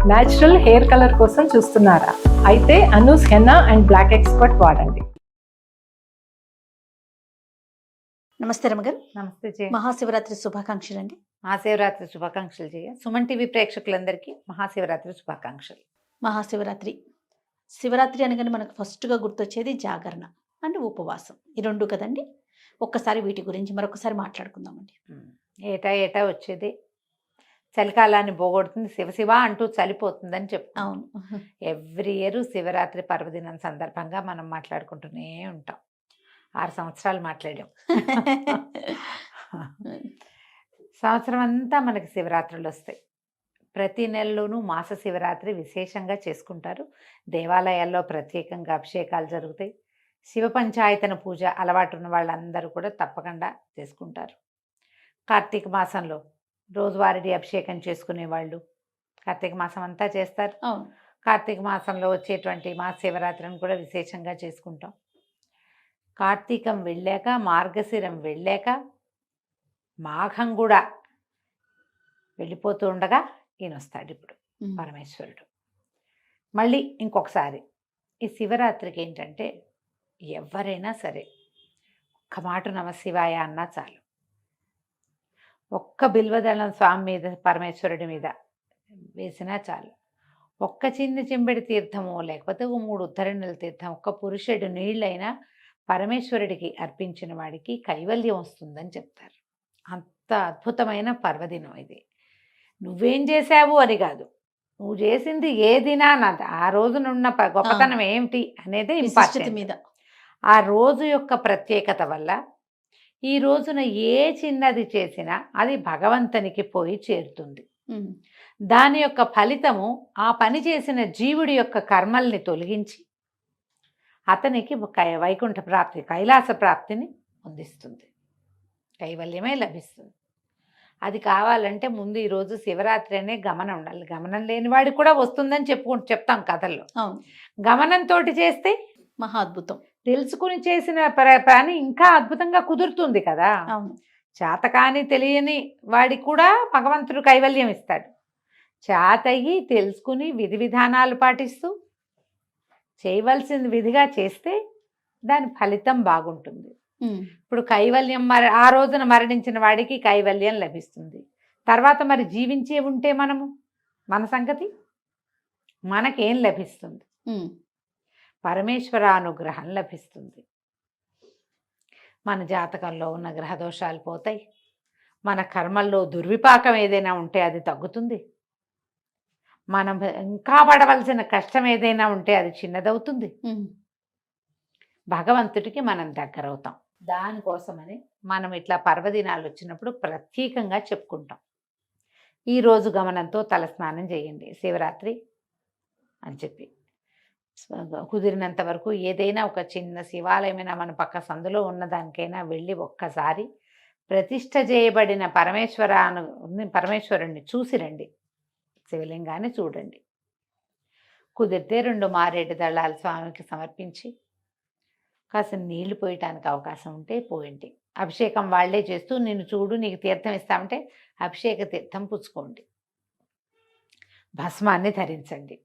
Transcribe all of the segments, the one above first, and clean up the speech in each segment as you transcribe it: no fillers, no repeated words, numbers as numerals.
Natural hair colour కోసం చూస్తున్నారా? అయితే Anoos henna and black expert వాడండి. నమస్తే రమగారు. నమస్తే జయ. మహాశివరాత్రి శుభాకాంక్షలు అండి. మహాశివరాత్రి శుభాకాంక్షలు జయ. సుమన్ టీవీ ప్రేక్షకులందరికీ మహాశివరాత్రి శుభాకాంక్షలు. మహాశివరాత్రి శివరాత్రి అనగానే మనకు ఫస్ట్గా గుర్తొచ్చేది జాగరణ అంటే ఉపవాసం, ఈ రెండు కదండి. ఒక్కసారి వీటి గురించి మరొకసారి మాట్లాడుకుందామండి. ఏటా ఏటా వచ్చేది చలికాలాన్ని పోగొడుతుంది, శివశివ అంటూ చలిపోతుందని చెప్తాం. అవును. ఎవ్రీ ఇయర్ శివరాత్రి పర్వదినం సందర్భంగా మనం మాట్లాడుకుంటూనే ఉంటాం. 6 సంవత్సరాలు మాట్లాడాం. సంవత్సరం అంతా మనకి శివరాత్రులు వస్తాయి. ప్రతి నెలలోనూ మాస శివరాత్రి విశేషంగా చేసుకుంటారు. దేవాలయాల్లో ప్రత్యేకంగా అభిషేకాలు జరుగుతాయి. శివ పంచాయతన పూజ అలవాటు ఉన్న వాళ్ళందరూ కూడా తప్పకుండా చేసుకుంటారు. కార్తీక మాసంలో రోజువారీ అభిషేకం చేసుకునే వాళ్ళు కార్తీక మాసం అంతా చేస్తారు. అవును. కార్తీక మాసంలో వచ్చేటువంటి మాస శివరాత్రిని కూడా విశేషంగా చేసుకుంటాం. కార్తీకం వెళ్ళాక, మార్గశిరం వెళ్ళాక, మాఘం కూడా వెళ్ళిపోతూ ఉండగా ఈయన వస్తాడు ఇప్పుడు పరమేశ్వరుడు. మళ్ళీ ఇంకొకసారి ఈ శివరాత్రికి ఏంటంటే ఎవరైనా సరే ఒక్క మాట నమశివాయ అన్నా చాలు, ఒక్క బిల్వదళం స్వామి మీద పరమేశ్వరుడి మీద వేసినా చాలు, ఒక్క చిన్న చెంబెడి తీర్థము లేకపోతే 3 ఉద్ధరణల తీర్థం, ఒక్క పురుషుడు నీళ్ళైనా పరమేశ్వరుడికి అర్పించిన వాడికి కైవల్యం వస్తుందని చెప్తారు. అంత అద్భుతమైన పర్వదినం ఇది. నువ్వేం చేశావు అని కాదు, నువ్వు చేసింది ఏదినా నాది ఆ రోజునున్న గొప్పతనం ఏమిటి అనేది ఇంపార్టెంట్. మీద ఆ రోజు యొక్క ప్రత్యేకత వల్ల ఈ రోజున ఏ చిన్నది చేసినా అది భగవంతునికి పోయి చేరుతుంది. దాని యొక్క ఫలితము ఆ పని చేసిన జీవుడి యొక్క కర్మల్ని తొలగించి అతనికి వైకుంఠ ప్రాప్తి, కైలాస ప్రాప్తిని అందిస్తుంది, కైవల్యమే లభిస్తుంది. అది కావాలంటే ముందు ఈరోజు శివరాత్రి అనే గమనం ఉండాలి. గమనం లేని వాడికి కూడా వస్తుందని చెప్తాం కథల్లో. అవును. గమనంతో చేస్తే మహా అద్భుతం. తెలుసుకుని చేసిన పని ఇంకా అద్భుతంగా కుదురుతుంది కదా. అవును. చేతకాని తెలియని వాడికి కూడా భగవంతుడు కైవల్యం ఇస్తాడు. చేతయి తెలుసుకుని విధి విధానాలు పాటిస్తూ చేయవలసిన విధిగా చేస్తే దాని ఫలితం బాగుంటుంది. ఇప్పుడు కైవల్యం ఆ రోజున మరణించిన వాడికి కైవల్యం లభిస్తుంది. తర్వాత మరి జీవించే ఉంటే మన సంగతి మనకేం లభిస్తుంది? పరమేశ్వరానుగ్రహం లభిస్తుంది. మన జాతకంలో ఉన్న గ్రహదోషాలు పోతాయి. మన కర్మల్లో దుర్విపాకం ఏదైనా ఉంటే అది తగ్గుతుంది. మనం ఇంకా పడవలసిన కష్టం ఏదైనా ఉంటే అది చిన్నదవుతుంది. భగవంతుడికి మనం దగ్గరవుతాం. దానికోసమని మనం ఇట్లా పర్వదినాలు వచ్చినప్పుడు ప్రత్యేకంగా చెప్పుకుంటాం. ఈరోజు గమనంతో తలస్నానం చేయండి శివరాత్రి అని చెప్పి, కుదిరినంత వరకు ఏదైనా ఒక చిన్న శివాలయమైనా మన పక్క సందులో ఉన్నదానికైనా వెళ్ళి ఒక్కసారి ప్రతిష్ఠ చేయబడిన పరమేశ్వరుణ్ణి చూసి రండి. శివలింగాన్ని చూడండి. కుదిరితే 2 మారేడు దళాలు స్వామికి సమర్పించి కాస్త నీళ్లు పోయటానికి అవకాశం ఉంటే పోయండి. అభిషేకం వాళ్లే చేస్తూ నిన్ను చూడు నీకు తీర్థం ఇస్తామంటే అభిషేక తీర్థం పుచ్చుకోండి. భస్మాన్ని ధరించండి.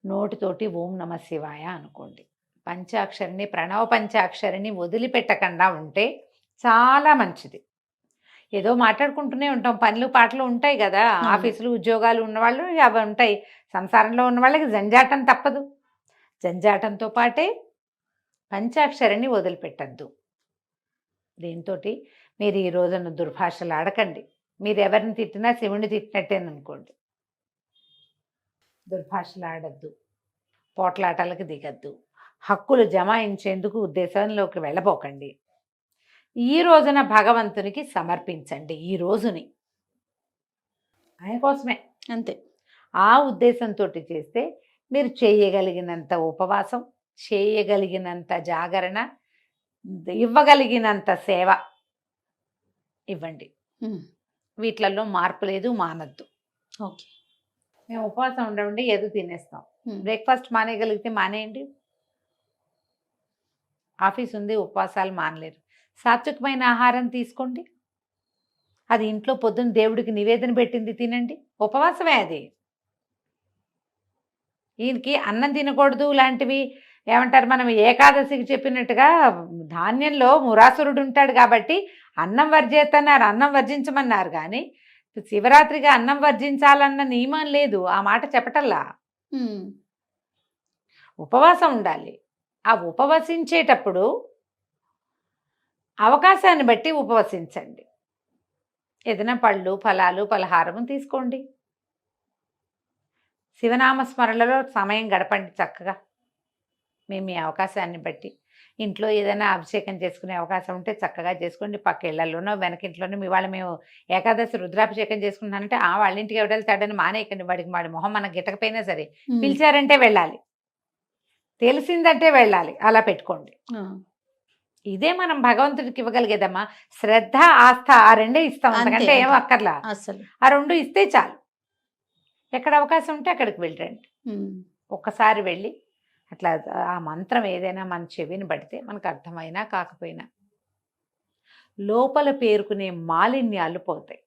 నోటితోటి ఓం నమ శివాయ అనుకోండి. పంచాక్షరిని, ప్రణవ పంచాక్షరిని వదిలిపెట్టకుండా ఉంటే చాలా మంచిది. ఏదో మాట్లాడుకుంటూనే ఉంటాం, పనులు పాటలు ఉంటాయి కదా, ఆఫీసులు ఉద్యోగాలు ఉన్నవాళ్ళు అవి ఉంటాయి. సంసారంలో ఉన్న వాళ్ళకి జంజాటం తప్పదు. జంజాటంతో పాటే పంచాక్షరిని వదిలిపెట్టద్దు. దీంతో మీరు ఈ రోజున దుర్భాషలు ఆడకండి. మీరు ఎవరిని తిట్టినా శివుని తిట్టినట్టేననుకోండి. దుర్భాషలు ఆడద్దు, పోట్లాటలకు దిగద్దు, హక్కులు జమాయించేందుకు ఉద్దేశంలోకి వెళ్ళబోకండి. ఈ రోజున భగవంతునికి సమర్పించండి. ఈ రోజుని ఆయన కోసమే, అంతే. ఆ ఉద్దేశంతో చేస్తే మీరు చేయగలిగినంత ఉపవాసం, చేయగలిగినంత జాగరణ, ఇవ్వగలిగినంత సేవ ఇవ్వండి. వీటిలలో మార్పు లేదు, మానద్దు. ఓకే. మేము ఉపవాసం ఉండమండి, ఏదో తినేస్తాం. బ్రేక్ఫాస్ట్ మానేయగలిగితే మానేయండి. ఆఫీస్ ఉంది, ఉపవాసాలు మానలేరు. సాత్వికమైన ఆహారం తీసుకోండి. అది ఇంట్లో పొద్దున్న దేవుడికి నివేదన పెట్టింది తినండి. ఉపవాసమే అది. ఈయనకి అన్నం తినకూడదు లాంటివి ఏమంటారు, మనం ఏకాదశికి చెప్పినట్టుగా ధాన్యంలో మురాసురుడు ఉంటాడు కాబట్టి అన్నం వర్జేతన్నారు, అన్నం వర్జించమన్నారు. కానీ శివరాత్రిగా అన్నం వర్జించాలన్న నియమం లేదు, ఆ మాట చెప్పటల్లా. ఉపవాసం ఉండాలి. ఆ ఉపవసించేటప్పుడు అవకాశాన్ని బట్టి ఉపవసించండి. ఏదైనా పళ్ళు, ఫలాలు, పలహారము తీసుకోండి. శివనామస్మరణలో సమయం గడపండి చక్కగా. మీ అవకాశాన్ని బట్టి ఇంట్లో ఏదైనా అభిషేకం చేసుకునే అవకాశం ఉంటే చక్కగా చేసుకోండి. పక్క ఇళ్లలోనో వెనకింట్లోనో మీ వాళ్ళు మేము ఏకాదశి రుద్రాభిషేకం చేసుకుంటున్నానంటే వాళ్ళ ఇంటికి ఎవడెళ్తాడని మానేయకండి. వాడి మొహం మనకు గిట్టకపోయినా సరే పిలిచారంటే వెళ్ళాలి, తెలిసిందంటే వెళ్ళాలి, అలా పెట్టుకోండి. ఇదే మనం భగవంతుడికి ఇవ్వగలిగేదమ్మా. శ్రద్ధ, ఆస్థ ఆ రెండే ఇస్తాం, అంతకంటే ఏం అక్కర్లా. అసలు ఆ రెండు ఇస్తే చాలు. ఎక్కడ అవకాశం ఉంటే అక్కడికి వెళ్ళండి. ఒక్కసారి వెళ్ళి అట్లా ఆ మంత్రం ఏదైనా మన చెవిని పడితే మనకు అర్థమైనా కాకపోయినా లోపల పేరుకునే మాలిన్యాలు పోతాయి.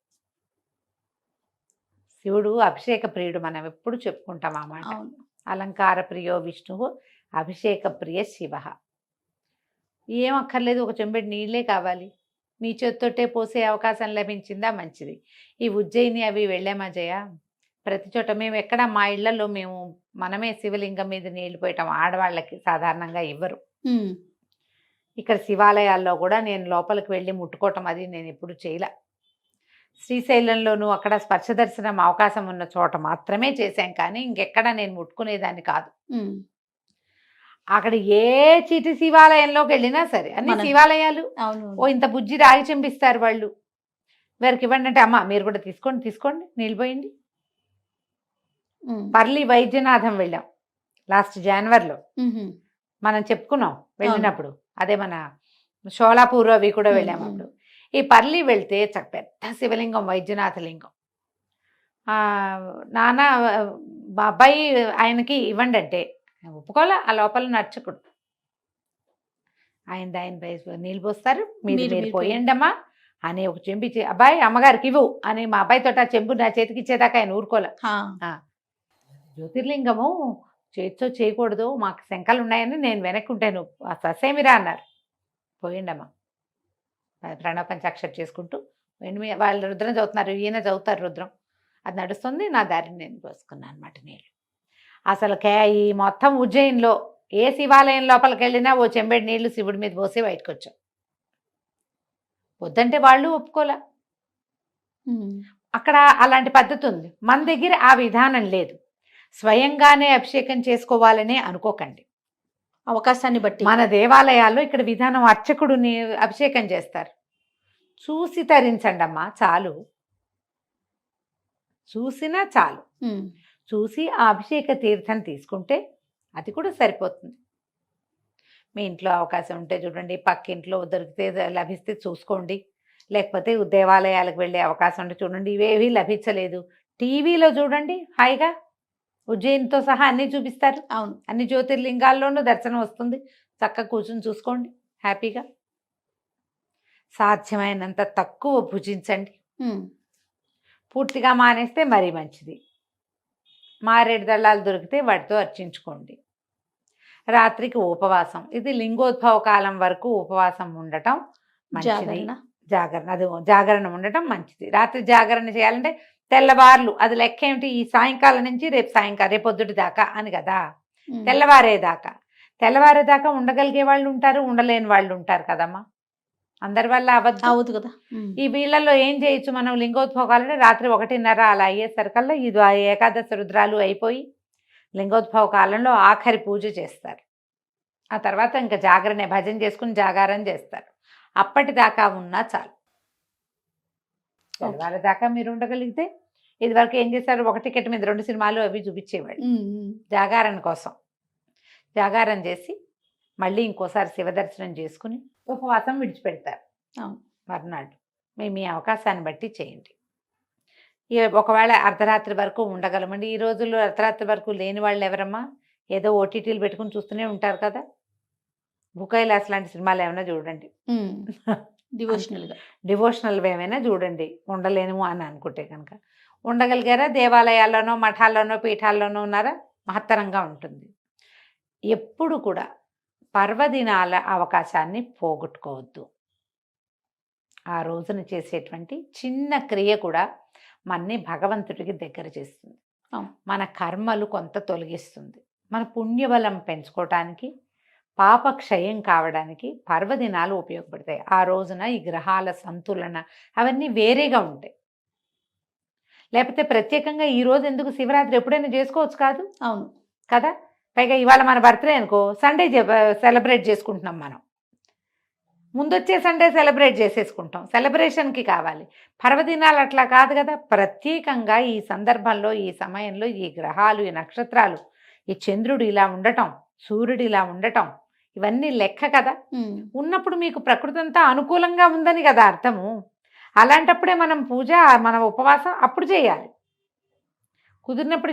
శివుడు అభిషేక ప్రియుడు, మనం ఎప్పుడు చెప్పుకుంటాం ఆ మాట. అలంకార ప్రియో విష్ణువు అభిషేక ప్రియ శివ. ఏం అక్కర్లేదు, ఒక చెంబెడు నీళ్ళే కావాలి. మీ చేత్తోటే పోసే అవకాశం లభించిందా మంచిది. ఈ ఉజ్జయిని అవి వెళ్ళామా జయ, ప్రతి చోట మేము ఎక్కడ మా ఇళ్లలో మేము మనమే శివలింగం మీద నీళ్లు పోయటం ఆడవాళ్ళకి సాధారణంగా ఇవ్వరు. ఇక్కడ శివాలయాల్లో కూడా నేను లోపలికి వెళ్ళి ముట్టుకోవటం అది నేను ఎప్పుడు చేయలే. శ్రీశైలంలోనూ అక్కడ స్పర్శ దర్శనం అవకాశం ఉన్న చోట మాత్రమే చేశాం, కానీ ఇంకెక్కడ నేను ముట్టుకునేదాన్ని కాదు. అక్కడ ఏ చీటి శివాలయంలోకి వెళ్ళినా సరే అన్ని శివాలయాలు ఇంత బుజ్జి రాగి చెంపిస్తారు వాళ్ళు. వారికి ఇవ్వండి అంటే అమ్మ మీరు కూడా తీసుకోండి నీళ్ళు పోయండి. పర్లి వైద్యనాథం వెళ్ళాం లాస్ట్ జనవరిలో, మనం చెప్పుకున్నాం వెళ్ళినప్పుడు. అదే మన షోలాపూర్ అవి కూడా వెళ్ళాము అప్పుడు. ఈ పర్లి వెళ్తే పెద్ద శివలింగం, వైద్యనాథ లింగం. నాన్న మా అబ్బాయి ఆయనకి ఇవ్వండి అంటే ఒప్పుకోలే. ఆ లోపల నర్చకుడు ఆయన నీళ్ళు పోస్తారు, మీరు పోయండి అమ్మా అని ఒక చెంబు ఇచ్చి అబ్బాయి అమ్మగారికి ఇవ్వు అని మా అబ్బాయితో ఆ చెంబు నా చేతికి ఇచ్చేదాకా ఆయన ఊరుకోలే. జ్యోతిర్లింగము చేతితో చేయకూడదు, మాకు శంకలు ఉన్నాయని నేను వెనక్కి ఉంటాను, ససేమిరా అన్నారు. పోయిండమ్మా ప్రణవ పంచాక్షరి చేసుకుంటూ వాళ్ళు రుద్రం చదువుతున్నారు, ఈయన చదువుతారు రుద్రం, అది నడుస్తుంది. నా దారిని నేను పోసుకున్నాను అనమాట నీళ్ళు. అసలు ఈ మొత్తం ఉజ్జయిన్లో ఏ శివాలయం లోపలికి వెళ్ళినా ఓ చెంబెడి నీళ్లు శివుడి మీద పోసి బయటకు వచ్చాం. వద్దంటే వాళ్ళు ఒప్పుకోలే. అక్కడ అలాంటి పద్ధతి ఉంది, మన దగ్గర ఆ విధానం లేదు. స్వయంగానే అభిషేకం చేసుకోవాలనే అనుకోకండి. అవకాశాన్ని బట్టి మన దేవాలయాల్లో ఇక్కడ విధానం అర్చకుడిని అభిషేకం చేస్తారు. చూసి తరించండి అమ్మా చాలు, చూసినా చాలు. చూసి ఆ అభిషేక తీర్థం తీసుకుంటే అది కూడా సరిపోతుంది. మీ ఇంట్లో అవకాశం ఉంటే చూడండి, పక్కింట్లో దొరికితే లభిస్తే చూసుకోండి, లేకపోతే దేవాలయాలకు వెళ్ళే అవకాశం ఉంటే చూడండి. ఇవేవి లభించలేదు, టీవీలో చూడండి, హాయిగా ఉజ్జయినితో సహా అన్నీ చూపిస్తారు. అవును, అన్ని జ్యోతిర్లింగాల్లోనూ దర్శనం వస్తుంది. చక్కగా కూర్చుని చూసుకోండి హ్యాపీగా. సాధ్యమైనంత తక్కువ భుజించండి. పూర్తిగా మానేస్తే మరీ మంచిది. మారేడు దళాలు దొరికితే వాటితో అర్చించుకోండి. రాత్రికి ఉపవాసం, ఇది లింగోద్భవ కాలం వరకు ఉపవాసం ఉండటం మంచిది. జాగరణ ఉండటం మంచిది. రాత్రి జాగరణ చేయాలంటే తెల్లవార్లు, అది లెక్క ఏమిటి, ఈ సాయంకాలం నుంచి రేపు పొద్దుటి దాకా అని కదా, తెల్లవారేదాకా ఉండగలిగే వాళ్ళు ఉంటారు, ఉండలేని వాళ్ళు ఉంటారు కదమ్మా. అందరి వల్ల అవద్దు కదా. ఈ వీళ్ళల్లో ఏం చేయొచ్చు మనం, లింగోద్భోగాలంటే రాత్రి 1:30 అలా అయ్యేసరికల్లా ఇది ఏకాదశి రుద్రాలు అయిపోయి లింగోద్భవ కాలంలో ఆఖరి పూజ చేస్తారు. ఆ తర్వాత ఇంకా జాగరణ భజన చేసుకుని జాగారం చేస్తారు. అప్పటిదాకా ఉన్నా చాలు. తెల్లవారి దాకా మీరు ఉండగలిగితే, ఇది వరకు ఏం చేశారు, ఒక టికెట్ మీద 2 సినిమాలు అవి చూపించేవాళ్ళు జాగారం కోసం. జాగారం చేసి మళ్ళీ ఇంకోసారి శివదర్శనం చేసుకుని ఉపవాసం విడిచిపెడతారు మర్నాడు. మీ అవకాశాన్ని బట్టి చేయండి. ఒకవేళ అర్ధరాత్రి వరకు ఉండగలమండి. ఈ రోజుల్లో అర్ధరాత్రి వరకు లేని వాళ్ళు ఎవరమ్మా, ఏదో ఓటీటీలు పెట్టుకుని చూస్తూనే ఉంటారు కదా. భూకైలాస్ లాంటి సినిమాలు ఏమైనా చూడండి, డివోషనల్ ఏమైనా చూడండి, ఉండలేను అని అనుకుంటే కనుక. ఉండగలిగారా? దేవాలయాల్లోనో మఠాల్లోనో పీఠాల్లోనో ఉన్నారా? మహత్తరంగా ఉంటుంది. ఎప్పుడు కూడా పర్వదినాల అవకాశాన్ని పోగొట్టుకోవద్దు. ఆ రోజున చేసేటువంటి చిన్న క్రియ కూడా మనని భగవంతుడికి దగ్గర చేస్తుంది. మన కర్మలు కొంత తొలగిస్తుంది. మన పుణ్యబలం పెంచుకోవటానికి, పాపక్షయం కావడానికి పర్వదినాలు ఉపయోగపడతాయి. ఆ రోజున ఈ గ్రహాల సంతులన అవన్నీ వేరేగా ఉంటాయి. లేకపోతే ప్రత్యేకంగా ఈ రోజు ఎందుకు, శివరాత్రి ఎప్పుడైనా చేసుకోవచ్చు కాదు? అవును కదా. పైగా ఇవాళ మన బర్త్డే అనుకో, సండే సెలబ్రేట్ చేసుకుంటున్నాం. మనం ముందొచ్చే సండే సెలబ్రేట్ చేసేసుకుంటాం. సెలబ్రేషన్కి కావాలి. పర్వదినాలు అట్లా కాదు కదా. ప్రత్యేకంగా ఈ సందర్భంలో, ఈ సమయంలో ఈ గ్రహాలు, ఈ నక్షత్రాలు, ఈ చంద్రుడు ఇలా ఉండటం, సూర్యుడు ఇలా ఉండటం, ఇవన్నీ లెక్క కదా. ఉన్నప్పుడు మీకు ప్రకృతి అంతా అనుకూలంగా ఉందని కదా అర్థము. అలాంటప్పుడే మనం పూజ, మన ఉపవాసం అప్పుడు చేయాలి. కుదిరినప్పుడు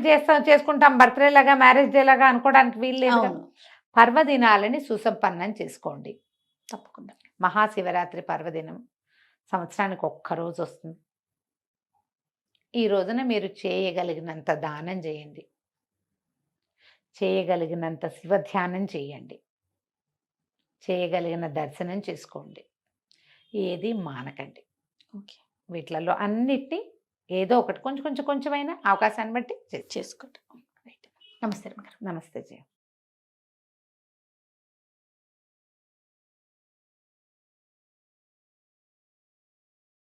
చేసుకుంటాం. బర్త్డే లాగా, మ్యారేజ్ డే లాగా అనుకోవడానికి వీలు లేదు. పర్వదినాలని సుసంపన్నం చేసుకోండి తప్పకుండా. మహాశివరాత్రి పర్వదినం సంవత్సరానికి ఒక్కరోజు వస్తుంది. ఈ రోజున మీరు చేయగలిగినంత దానం చేయండి, చేయగలిగినంత శివధ్యానం చేయండి, చేయగలిగిన దర్శనం చేసుకోండి. ఏది మానకండి. ఓకే, వీటిలలో అన్నిటినీ ఏదో ఒకటి కొంచెమైనా అవకాశాన్ని బట్టి చేసుకోండి. రైట్. నమస్తే రమగారు. నమస్తే జయ.